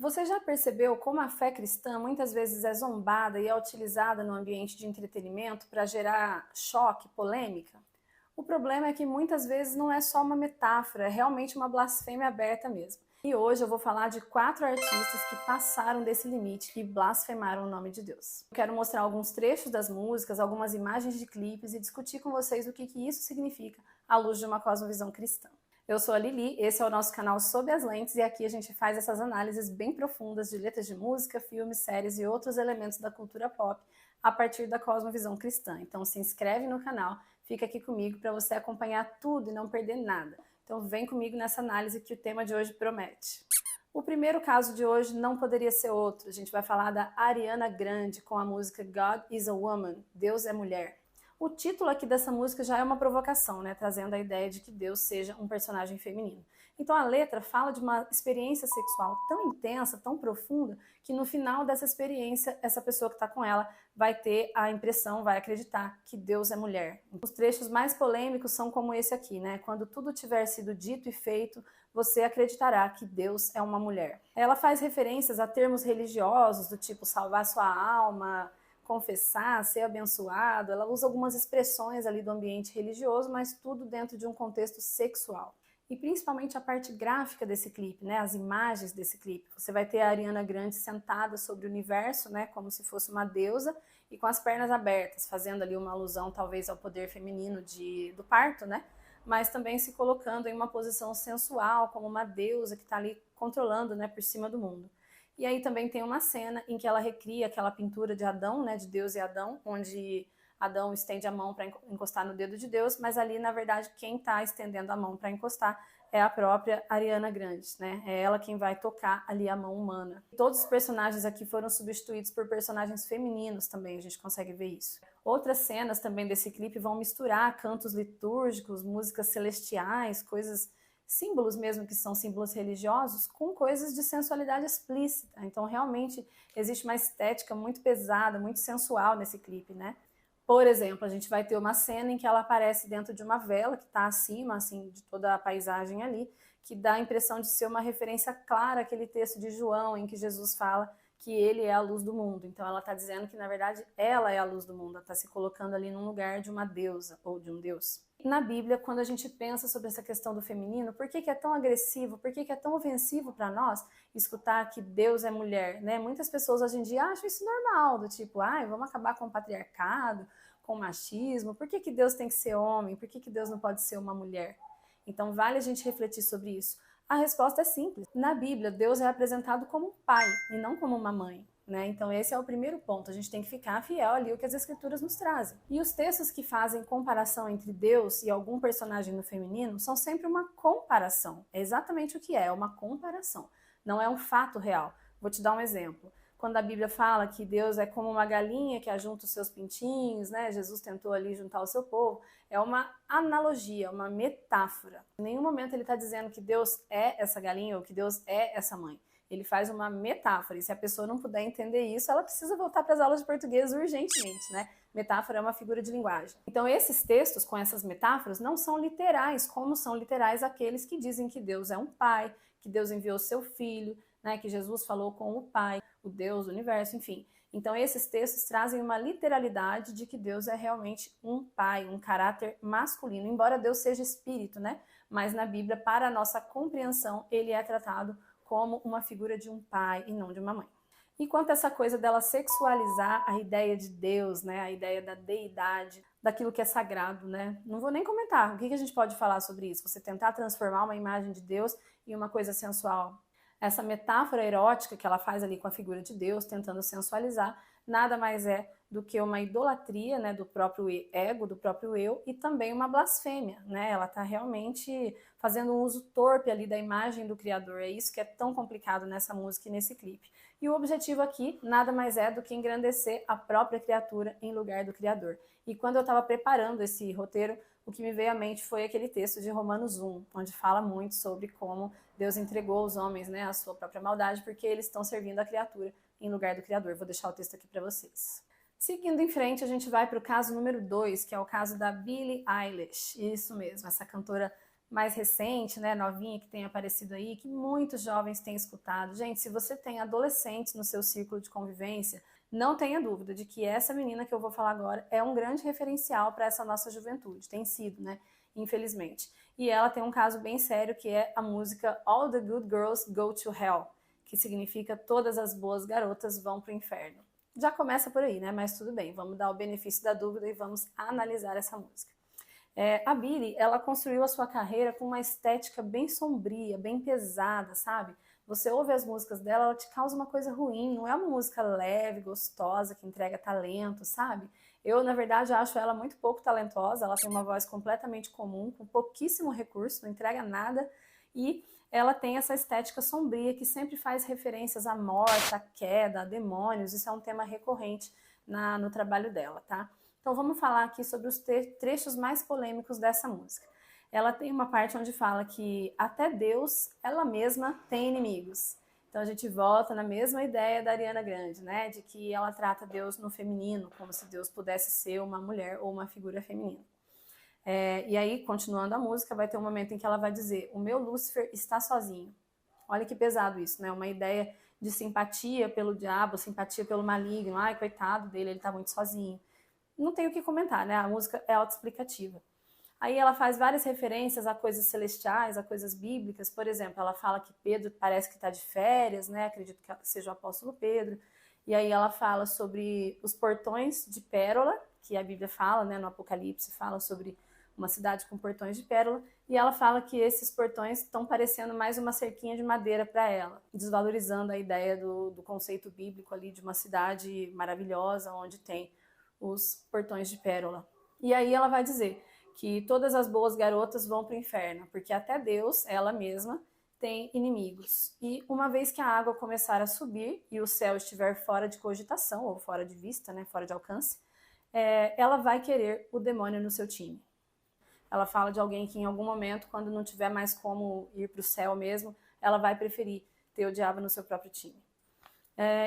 Você já percebeu como a fé cristã muitas vezes é zombada e é utilizada no ambiente de entretenimento para gerar choque, polêmica? O problema é que muitas vezes não é só uma metáfora, é realmente uma blasfêmia aberta mesmo. E hoje eu vou falar de 4 artistas que passaram desse limite e blasfemaram o nome de Deus. Eu quero mostrar alguns trechos das músicas, algumas imagens de clipes e discutir com vocês o que isso significa à luz de uma cosmovisão cristã. Eu sou a Lili, esse é o nosso canal Sob as Lentes e aqui a gente faz essas análises bem profundas de letras de música, filmes, séries e outros elementos da cultura pop a partir da cosmovisão cristã. Então se inscreve no canal, fica aqui comigo para você acompanhar tudo e não perder nada. Então vem comigo nessa análise que o tema de hoje promete. O primeiro caso de hoje não poderia ser outro. A gente vai falar da Ariana Grande com a música God is a Woman, Deus é Mulher. O título aqui dessa música já é uma provocação, né? Trazendo a ideia de que Deus seja um personagem feminino. Então a letra fala de uma experiência sexual tão intensa, tão profunda, que no final dessa experiência, essa pessoa que está com ela vai ter a impressão, vai acreditar que Deus é mulher. Os trechos mais polêmicos são como esse aqui, né? Quando tudo tiver sido dito e feito, você acreditará que Deus é uma mulher. Ela faz referências a termos religiosos, do tipo salvar sua alma, confessar, ser abençoado. Ela usa algumas expressões ali do ambiente religioso, mas tudo dentro de um contexto sexual. E principalmente a parte gráfica desse clipe, né? As imagens desse clipe. Você vai ter a Ariana Grande sentada sobre o universo, né? Como se fosse uma deusa e com as pernas abertas, fazendo ali uma alusão talvez ao poder feminino do parto, né? Mas também se colocando em uma posição sensual, como uma deusa que está ali controlando, né? Por cima do mundo. E aí também tem uma cena em que ela recria aquela pintura de Adão, né, de Deus e Adão, onde Adão estende a mão para encostar no dedo de Deus, mas ali, na verdade, quem está estendendo a mão para encostar é a própria Ariana Grande, né? É ela quem vai tocar ali a mão humana. Todos os personagens aqui foram substituídos por personagens femininos também, a gente consegue ver isso. Outras cenas também desse clipe vão misturar cantos litúrgicos, músicas celestiais, coisas, símbolos mesmo que são símbolos religiosos, com coisas de sensualidade explícita. Então realmente existe uma estética muito pesada, muito sensual nesse clipe, né? Por exemplo, a gente vai ter uma cena em que ela aparece dentro de uma vela que está acima, assim, de toda a paisagem ali, que dá a impressão de ser uma referência clara àquele texto de João, em que Jesus fala que ele é a luz do mundo. Então ela está dizendo que, na verdade, ela é a luz do mundo, ela está se colocando ali num lugar de uma deusa ou de um deus. Na Bíblia, quando a gente pensa sobre essa questão do feminino, por que é tão agressivo, por que é tão ofensivo para nós escutar que Deus é mulher, né? Muitas pessoas hoje em dia acham isso normal, do tipo, vamos acabar com o patriarcado, com o machismo, por que Deus tem que ser homem, por que Deus não pode ser uma mulher? Então vale a gente refletir sobre isso. A resposta é simples. Na Bíblia, Deus é apresentado como um pai e não como uma mãe. Né? Então esse é o primeiro ponto, a gente tem que ficar fiel ali ao que as escrituras nos trazem. E os textos que fazem comparação entre Deus e algum personagem no feminino são sempre uma comparação. É exatamente o que é uma comparação, não é um fato real. Vou te dar um exemplo. Quando a Bíblia fala que Deus é como uma galinha que ajunta os seus pintinhos, né? Jesus tentou ali juntar o seu povo, é uma analogia, uma metáfora. Em nenhum momento ele está dizendo que Deus é essa galinha ou que Deus é essa mãe. Ele faz uma metáfora, e se a pessoa não puder entender isso, ela precisa voltar para as aulas de português urgentemente, né? Metáfora é uma figura de linguagem. Então esses textos com essas metáforas não são literais, como são literais aqueles que dizem que Deus é um pai, que Deus enviou seu filho, né? Que Jesus falou com o pai, o Deus, o universo, enfim. Então esses textos trazem uma literalidade de que Deus é realmente um pai, um caráter masculino, embora Deus seja espírito, né? Mas na Bíblia, para a nossa compreensão, ele é tratado como uma figura de um pai e não de uma mãe. E quanto a essa coisa dela sexualizar a ideia de Deus, né, a ideia da deidade, daquilo que é sagrado, né? Não vou nem comentar. O que a gente pode falar sobre isso? Você tentar transformar uma imagem de Deus em uma coisa sensual. Essa metáfora erótica que ela faz ali com a figura de Deus, tentando sensualizar, nada mais é do que uma idolatria, né, do próprio ego, do próprio eu, e também uma blasfêmia, né? Ela está realmente fazendo um uso torpe ali da imagem do Criador. É isso que é tão complicado nessa música e nesse clipe. E o objetivo aqui nada mais é do que engrandecer a própria criatura em lugar do Criador. E quando eu estava preparando esse roteiro, o que me veio à mente foi aquele texto de Romanos 1, onde fala muito sobre como Deus entregou os homens, né, à sua própria maldade, porque eles estão servindo a criatura em lugar do Criador. Vou deixar o texto aqui para vocês. Seguindo em frente, a gente vai para o caso número 2, que é o caso da Billie Eilish. Isso mesmo, essa cantora mais recente, né, novinha que tem aparecido aí, que muitos jovens têm escutado. Gente, se você tem adolescentes no seu círculo de convivência, não tenha dúvida de que essa menina que eu vou falar agora é um grande referencial para essa nossa juventude, tem sido, né, infelizmente. E ela tem um caso bem sério que é a música All the Good Girls Go to Hell, que significa todas as boas garotas vão para o inferno. Já começa por aí, né, mas tudo bem, vamos dar o benefício da dúvida e vamos analisar essa música. A Billie, ela construiu a sua carreira com uma estética bem sombria, bem pesada, sabe? Você ouve as músicas dela, ela te causa uma coisa ruim, não é uma música leve, gostosa, que entrega talento, sabe? Eu, na verdade, acho ela muito pouco talentosa, ela tem uma voz completamente comum, com pouquíssimo recurso, não entrega nada, e ela tem essa estética sombria que sempre faz referências à morte, à queda, a demônios, isso é um tema recorrente no trabalho dela, tá? Então vamos falar aqui sobre os trechos mais polêmicos dessa música. Ela tem uma parte onde fala que até Deus, ela mesma, tem inimigos. Então a gente volta na mesma ideia da Ariana Grande, né? De que ela trata Deus no feminino, como se Deus pudesse ser uma mulher ou uma figura feminina. E aí, continuando a música, vai ter um momento em que ela vai dizer: o meu Lúcifer está sozinho. Olha que pesado isso, né? Uma ideia de simpatia pelo diabo, simpatia pelo maligno. Ai, coitado dele, ele está muito sozinho. Não tem o que comentar, né? A música é autoexplicativa. Aí ela faz várias referências a coisas celestiais, a coisas bíblicas. Por exemplo, ela fala que Pedro parece que está de férias, né? Acredito que seja o apóstolo Pedro. E aí ela fala sobre os portões de pérola, que a Bíblia fala, né? No Apocalipse fala sobre uma cidade com portões de pérola. E ela fala que esses portões estão parecendo mais uma cerquinha de madeira para ela, desvalorizando a ideia do conceito bíblico ali de uma cidade maravilhosa, onde tem os portões de pérola. E aí ela vai dizer que todas as boas garotas vão para o inferno, porque até Deus, ela mesma, tem inimigos. E uma vez que a água começar a subir e o céu estiver fora de cogitação, ou fora de vista, né, fora de alcance, ela vai querer o demônio no seu time. Ela fala de alguém que em algum momento, quando não tiver mais como ir para o céu mesmo, ela vai preferir ter o diabo no seu próprio time.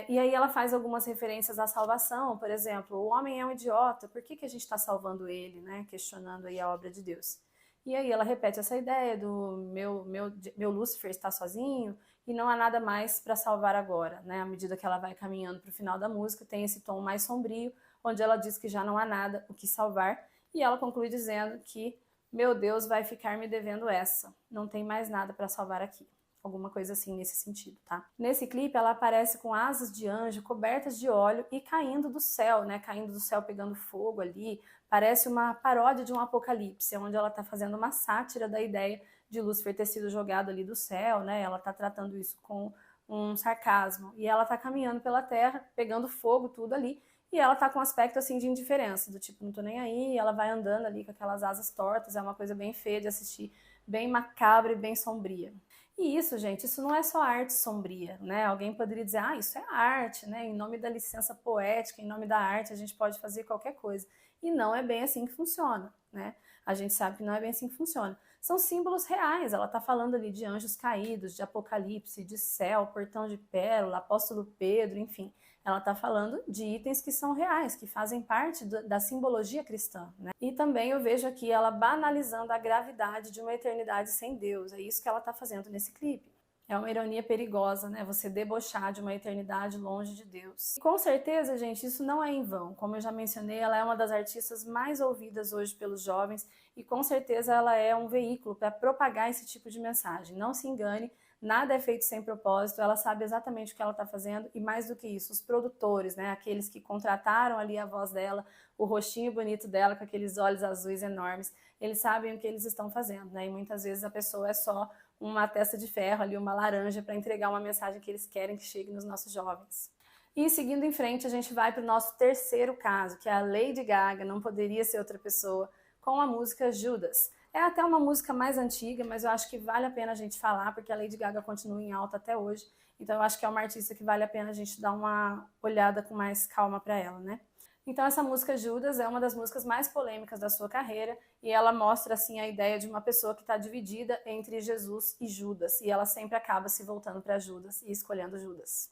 E aí ela faz algumas referências à salvação, por exemplo, o homem é um idiota, por que a gente está salvando ele, né? Questionando aí a obra de Deus. E aí ela repete essa ideia do meu Lúcifer está sozinho e não há nada mais para salvar agora, né? À medida que ela vai caminhando para o final da música, tem esse tom mais sombrio, onde ela diz que já não há nada o que salvar, e ela conclui dizendo que meu Deus vai ficar me devendo essa, não tem mais nada para salvar aqui. Alguma coisa assim nesse sentido, tá? Nesse clipe ela aparece com asas de anjo cobertas de óleo e caindo do céu, né? Caindo do céu, pegando fogo ali. Parece uma paródia de um apocalipse, onde ela tá fazendo uma sátira da ideia de Lúcifer ter sido jogado ali do céu, né? Ela tá tratando isso com um sarcasmo. E ela tá caminhando pela terra, pegando fogo, tudo ali. E ela tá com um aspecto assim de indiferença, do tipo, não tô nem aí. Ela vai andando ali com aquelas asas tortas, é uma coisa bem feia de assistir, bem macabra e bem sombria. E isso, gente, isso não é só arte sombria, né? Alguém poderia dizer, isso é arte, né? Em nome da licença poética, em nome da arte, a gente pode fazer qualquer coisa. E não é bem assim que funciona, né? A gente sabe que não é bem assim que funciona. São símbolos reais, ela está falando ali de anjos caídos, de apocalipse, de céu, portão de pérola, apóstolo Pedro, enfim. Ela está falando de itens que são reais, que fazem parte da simbologia cristã, né? E também eu vejo aqui ela banalizando a gravidade de uma eternidade sem Deus. É isso que ela está fazendo nesse clipe. É uma ironia perigosa, né? Você debochar de uma eternidade longe de Deus. E com certeza, gente, isso não é em vão. Como eu já mencionei, ela é uma das artistas mais ouvidas hoje pelos jovens e com certeza ela é um veículo para propagar esse tipo de mensagem. Não se engane, nada é feito sem propósito, ela sabe exatamente o que ela está fazendo e mais do que isso, os produtores, né? Aqueles que contrataram ali a voz dela, o rostinho bonito dela com aqueles olhos azuis enormes, eles sabem o que eles estão fazendo, né? E muitas vezes a pessoa é só uma testa de ferro ali, uma laranja para entregar uma mensagem que eles querem que chegue nos nossos jovens. E seguindo em frente, a gente vai para o nosso terceiro caso, que é a Lady Gaga, não poderia ser outra pessoa, com a música Judas. É até uma música mais antiga, mas eu acho que vale a pena a gente falar, porque a Lady Gaga continua em alta até hoje, então eu acho que é uma artista que vale a pena a gente dar uma olhada com mais calma para ela, né? Então essa música Judas é uma das músicas mais polêmicas da sua carreira e ela mostra assim a ideia de uma pessoa que está dividida entre Jesus e Judas e ela sempre acaba se voltando para Judas e escolhendo Judas.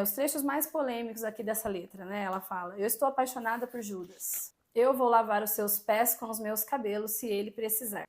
Os trechos mais polêmicos aqui dessa letra, né? Ela fala: eu estou apaixonada por Judas. Eu vou lavar os seus pés com os meus cabelos se ele precisar.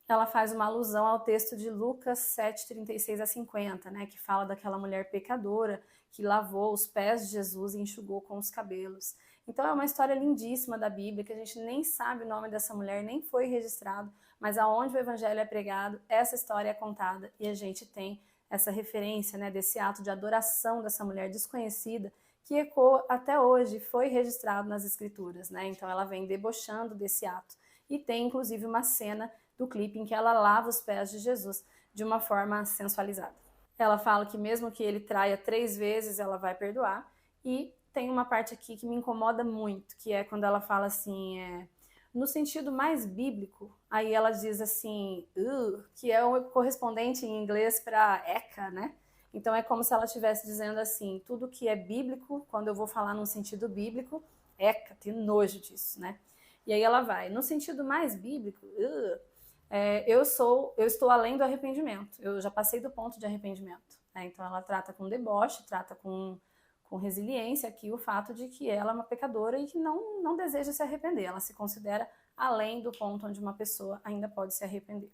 ela faz uma alusão ao texto de Lucas 7:36 a 50, né, que fala daquela mulher pecadora que lavou os pés de Jesus e enxugou com os cabelos. Então é uma história lindíssima da Bíblia, que a gente nem sabe o nome dessa mulher, nem foi registrado, mas aonde o evangelho é pregado, essa história é contada e a gente tem essa referência, né, desse ato de adoração dessa mulher desconhecida que ecoa até hoje, foi registrado nas escrituras, né? Então ela vem debochando desse ato. E tem inclusive uma cena do clipe em que ela lava os pés de Jesus de uma forma sensualizada. Ela fala que mesmo que ele traia 3 vezes, ela vai perdoar. E tem uma parte aqui que me incomoda muito, que é quando ela fala assim, no sentido mais bíblico, aí ela diz assim, que é o correspondente em inglês para eca, né? Então é como se ela estivesse dizendo assim, tudo que é bíblico, quando eu vou falar num sentido bíblico, eca, tenho nojo disso, né? E aí ela vai, no sentido mais bíblico, eu estou além do arrependimento, eu já passei do ponto de arrependimento. Né? Então ela trata com deboche, trata com resiliência aqui o fato de que ela é uma pecadora e que não deseja se arrepender, ela se considera além do ponto onde uma pessoa ainda pode se arrepender.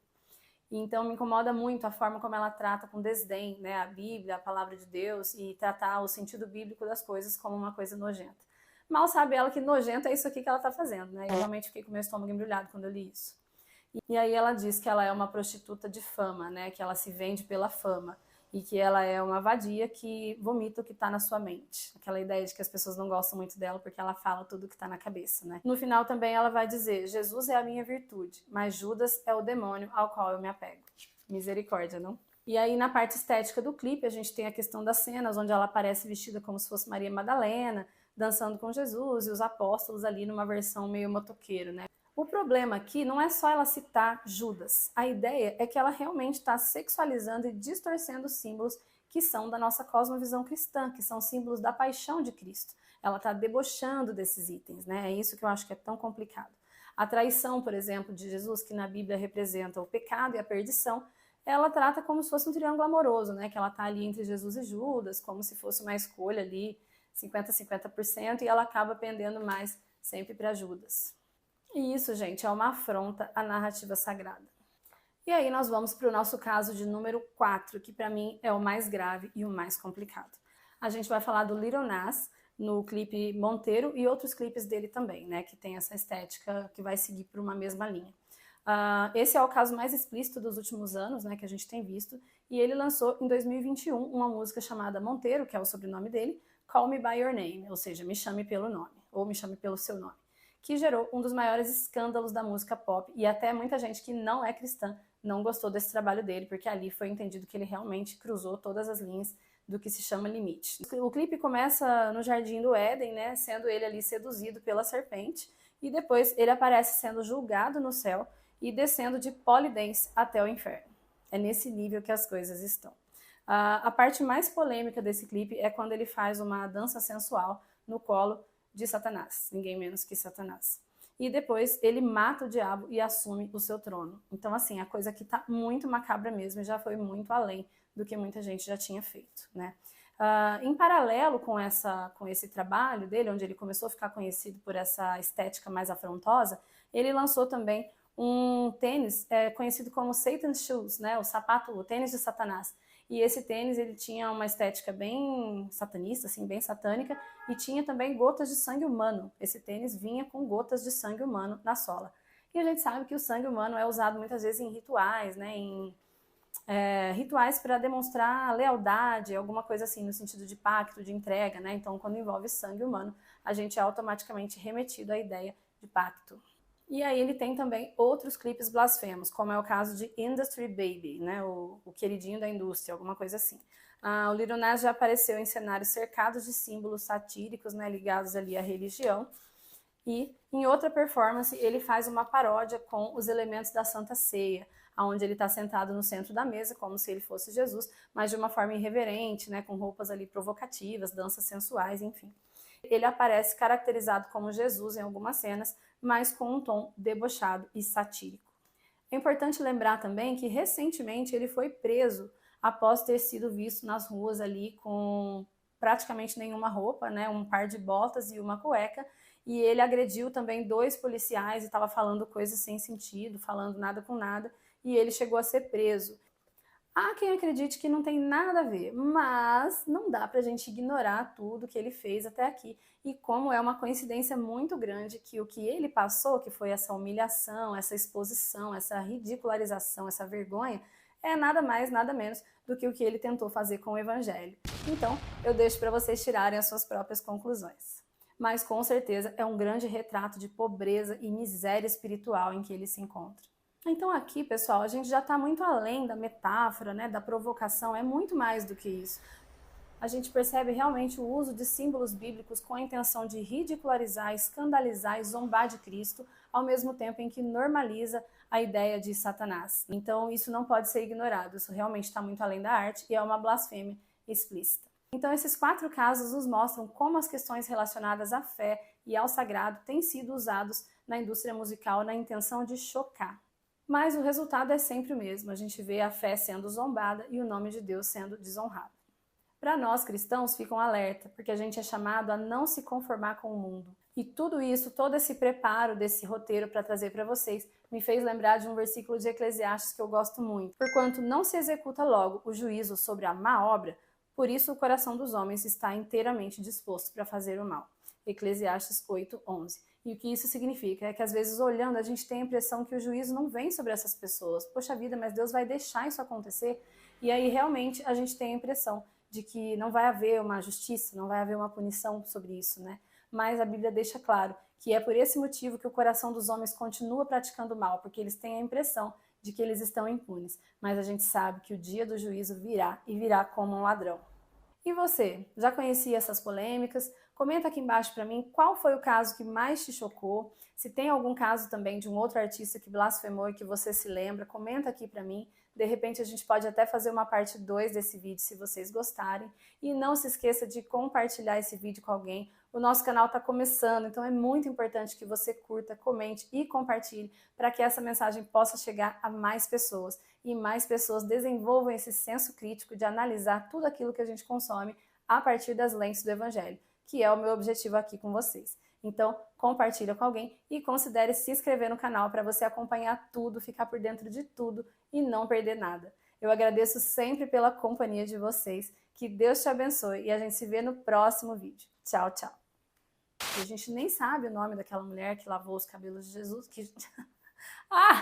Então me incomoda muito a forma como ela trata com desdém, né, a Bíblia, a palavra de Deus, e tratar o sentido bíblico das coisas como uma coisa nojenta. Mal sabe ela que nojento é isso aqui que ela está fazendo, né? Eu realmente fiquei com meu estômago embrulhado quando eu li isso. E aí ela diz que ela é uma prostituta de fama, né? Que ela se vende pela fama e que ela é uma vadia que vomita o que está na sua mente. Aquela ideia de que as pessoas não gostam muito dela porque ela fala tudo o que está na cabeça, né? No final também ela vai dizer, Jesus é a minha virtude, mas Judas é o demônio ao qual eu me apego. Misericórdia, não? E aí na parte estética do clipe a gente tem a questão das cenas onde ela aparece vestida como se fosse Maria Madalena, dançando com Jesus e os apóstolos ali numa versão meio motoqueiro, né? O problema aqui não é só ela citar Judas. A ideia é que ela realmente está sexualizando e distorcendo os símbolos que são da nossa cosmovisão cristã, que são símbolos da paixão de Cristo. Ela está debochando desses itens, né? É isso que eu acho que é tão complicado. A traição, por exemplo, de Jesus, que na Bíblia representa o pecado e a perdição, ela trata como se fosse um triângulo amoroso, né? Que ela está ali entre Jesus e Judas, como se fosse uma escolha ali, 50-50%, e ela acaba pendendo mais sempre para Judas. E isso, gente, é uma afronta à narrativa sagrada. E aí nós vamos para o nosso caso de número 4, que para mim é o mais grave e o mais complicado. A gente vai falar do Lil Nas no clipe Monteiro e outros clipes dele também, né, que tem essa estética que vai seguir por uma mesma linha. Esse é o caso mais explícito dos últimos anos, né, que a gente tem visto, e ele lançou em 2021 uma música chamada Monteiro, que é o sobrenome dele, Call Me By Your Name, ou seja, me chame pelo nome, ou me chame pelo seu nome, que gerou um dos maiores escândalos da música pop, e até muita gente que não é cristã não gostou desse trabalho dele, porque ali foi entendido que ele realmente cruzou todas as linhas do que se chama limite. O clipe começa no Jardim do Éden, né, sendo ele ali seduzido pela serpente, e depois ele aparece sendo julgado no céu e descendo de polidense até o inferno. É nesse nível que as coisas estão. A parte mais polêmica desse clipe é quando ele faz uma dança sensual no colo de Satanás, ninguém menos que Satanás. E depois ele mata o diabo e assume o seu trono. Então, assim, a coisa aqui tá muito macabra mesmo e já foi muito além do que muita gente já tinha feito, né? Em paralelo com esse trabalho dele, onde ele começou a ficar conhecido por essa estética mais afrontosa, ele lançou também um tênis conhecido como Satan's Shoes, né? O tênis de Satanás. E esse tênis ele tinha uma estética bem satanista, assim, bem satânica, e tinha também gotas de sangue humano. Esse tênis vinha com gotas de sangue humano na sola. E a gente sabe que o sangue humano é usado muitas vezes em rituais, né, rituais para demonstrar lealdade, alguma coisa assim, no sentido de pacto, de entrega, né? Então, quando envolve sangue humano, a gente é automaticamente remetido à ideia de pacto. E aí ele tem também outros clipes blasfemos, como é o caso de Industry Baby, né, o queridinho da indústria, alguma coisa assim. O Lil Nas já apareceu em cenários cercados de símbolos satíricos, né, ligados ali à religião. E em outra performance ele faz uma paródia com os elementos da Santa Ceia, onde ele está sentado no centro da mesa, como se ele fosse Jesus, mas de uma forma irreverente, né, com roupas ali provocativas, danças sensuais, enfim. Ele aparece caracterizado como Jesus em algumas cenas, mas com um tom debochado e satírico. É importante lembrar também que recentemente ele foi preso após ter sido visto nas ruas ali com praticamente nenhuma roupa, né, um par de botas e uma cueca, e ele agrediu também 2 policiais e estava falando coisas sem sentido, falando nada com nada, e ele chegou a ser preso. Há quem acredite que não tem nada a ver, mas não dá pra gente ignorar tudo que ele fez até aqui. E como é uma coincidência muito grande que o que ele passou, que foi essa humilhação, essa exposição, essa ridicularização, essa vergonha, é nada mais, nada menos do que o que ele tentou fazer com o evangelho. Então, eu deixo para vocês tirarem as suas próprias conclusões. Mas com certeza é um grande retrato de pobreza e miséria espiritual em que ele se encontra. Então aqui, pessoal, a gente já está muito além da metáfora, né, da provocação, é muito mais do que isso. A gente percebe realmente o uso de símbolos bíblicos com a intenção de ridicularizar, escandalizar e zombar de Cristo, ao mesmo tempo em que normaliza a ideia de Satanás. Então isso não pode ser ignorado, isso realmente está muito além da arte e é uma blasfêmia explícita. Então esses 4 casos nos mostram como as questões relacionadas à fé e ao sagrado têm sido usados na indústria musical na intenção de chocar. Mas o resultado é sempre o mesmo, a gente vê a fé sendo zombada e o nome de Deus sendo desonrado. Para nós cristãos, fica um alerta, porque a gente é chamado a não se conformar com o mundo. E tudo isso, todo esse preparo desse roteiro para trazer para vocês, me fez lembrar de um versículo de Eclesiastes que eu gosto muito. Porquanto não se executa logo o juízo sobre a má obra, por isso o coração dos homens está inteiramente disposto para fazer o mal. Eclesiastes 8:11. E o que isso significa é que às vezes olhando a gente tem a impressão que o juízo não vem sobre essas pessoas. Poxa vida, mas Deus vai deixar isso acontecer? E aí realmente a gente tem a impressão de que não vai haver uma justiça, não vai haver uma punição sobre isso, né? Mas a Bíblia deixa claro que é por esse motivo que o coração dos homens continua praticando mal, porque eles têm a impressão de que eles estão impunes. Mas a gente sabe que o dia do juízo virá e virá como um ladrão. E você, já conhecia essas polêmicas? Comenta aqui embaixo para mim qual foi o caso que mais te chocou. Se tem algum caso também de um outro artista que blasfemou e que você se lembra, comenta aqui para mim. De repente a gente pode até fazer uma parte 2 desse vídeo se vocês gostarem. E não se esqueça de compartilhar esse vídeo com alguém. O nosso canal está começando, então é muito importante que você curta, comente e compartilhe para que essa mensagem possa chegar a mais pessoas e mais pessoas desenvolvam esse senso crítico de analisar tudo aquilo que a gente consome a partir das lentes do Evangelho, que é o meu objetivo aqui com vocês. Então, compartilha com alguém e considere se inscrever no canal para você acompanhar tudo, ficar por dentro de tudo e não perder nada. Eu agradeço sempre pela companhia de vocês, que Deus te abençoe e a gente se vê no próximo vídeo. Tchau, tchau. E a gente nem sabe o nome daquela mulher que lavou os cabelos de Jesus. Ah!